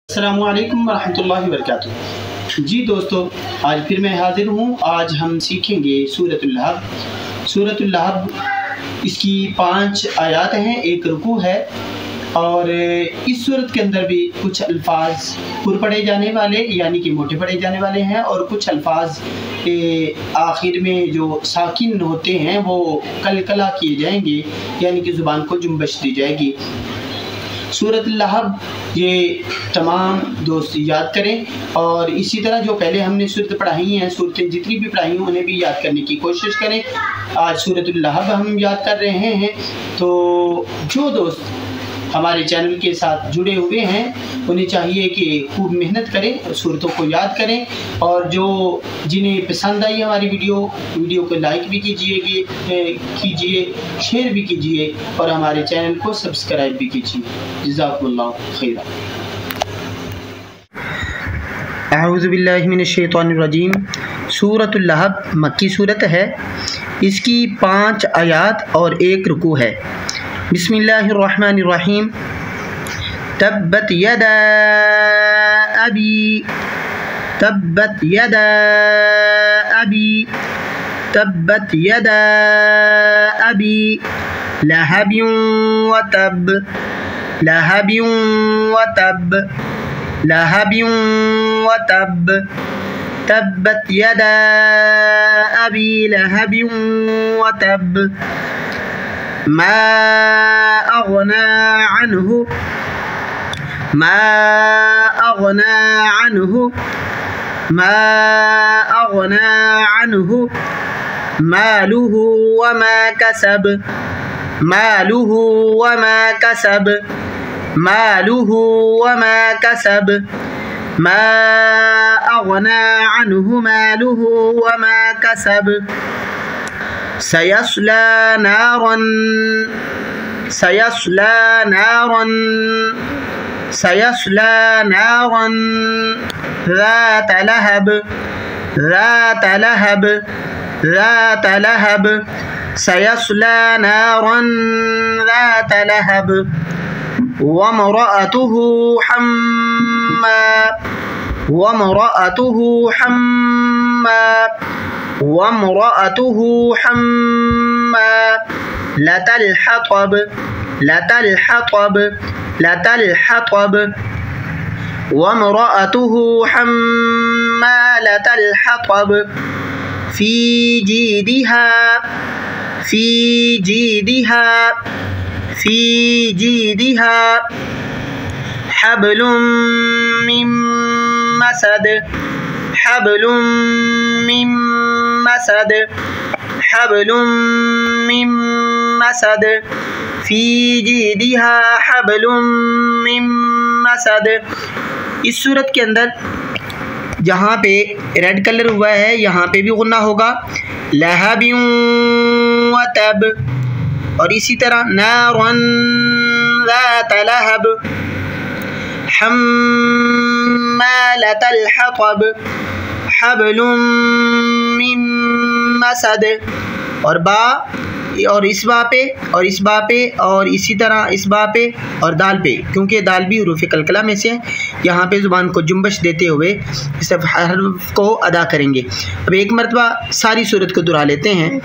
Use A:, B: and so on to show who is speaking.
A: अस्सलामु अलैकुम वरहमतुल्लाहि वबरकातुहू। जी दोस्तों, आज फिर मैं हाज़िर हूँ। आज हम सीखेंगे सूरतुल लहब। सूरतुल लहब इसकी 5 आयात हैं, एक रुकू है और इस सूरत के अंदर भी कुछ अल्फाज पुर पढ़े जाने वाले यानी कि मोटे पढ़े जाने वाले हैं और कुछ अल्फाज के आखिर में जो साकिन होते हैं वो कलकला किए जाएंगे यानी कि ज़ुबान को जुम्बश दी जाएगी। सूरतुल लहब ये तमाम दोस्त याद करें और इसी तरह जो पहले हमने सूरत पढ़ाई हैं, सूरतें जितनी भी पढ़ाई हैं उन्हें भी याद करने की कोशिश करें। आज सूरतुल लहब हम याद कर रहे हैं, तो जो दोस्त हमारे चैनल के साथ जुड़े हुए हैं उन्हें चाहिए कि खूब मेहनत करें, सूरतों को याद करें और जो जिन्हें पसंद आई हमारी वीडियो को लाइक भी कीजिए, शेयर भी कीजिए और हमारे चैनल को सब्सक्राइब भी कीजिए। जज़ाकुमुल्लाहु खैरा। अऊज़ु बिल्लाहि मिनश शैतानिर रजीम। सूरतुल लहब मक्की सूरत है। इसकी 5 आयात और 1 रुकू है। बिस्मिल्लाहिर्रहमानिर्रहीम। तब्बत यदा अबी तब्बत यदा अबी तब्बत यदा अबी लहबिन व तब लहबिन व तब लहबिन व तब तब्बत यदा अबी लहबिन व तब मा अग़ना अन्हु मा अग़ना अन्हु मा अग़ना अन्हु मालुहु व मा कसब मालुहु व मा कसब मालुहु व मा कसब मा अग़ना अन्हु मालुहु व मा कसब सयस्ला नारन सयस्ला नारन सयस्ला नारन ज़ात लहब ज़ात लहब ज़ात लहब सयस्ला नारन ज़ात लहब वमरअतुहु हम्मा वमरअतुहु हम्मा वमरअतुहु हम्मा लतल हतब लतल हतब लतल हतब वमरअतुहु हम्मालतल हतब फी जीदिहा फी जीदिहा फी जीदिहा हब्लुम मिन मसद हब्लुम मिन मसद हब्लुम मिन मसद फी जीदिहा हब्लुम मिन मसद। इस सूरत के अंदर जहाँ पे रेड कलर हुआ है यहाँ पे भी गुन्ना होगा, लहबिन व तब और इसी तरह नारन ज़ात लहब हम्मालतल हतब हब्लुम मिन मसद और बा और इस बा पे और इस बा पे और इसी तरह इस बा पे और दाल पे, क्योंकि दाल भी हुरूफ कलकला में से यहाँ पे ज़ुबान को जुम्बश देते हुए इस हर्फ को अदा करेंगे। अब एक मरतबा सारी सूरत को दोहरा लेते हैं।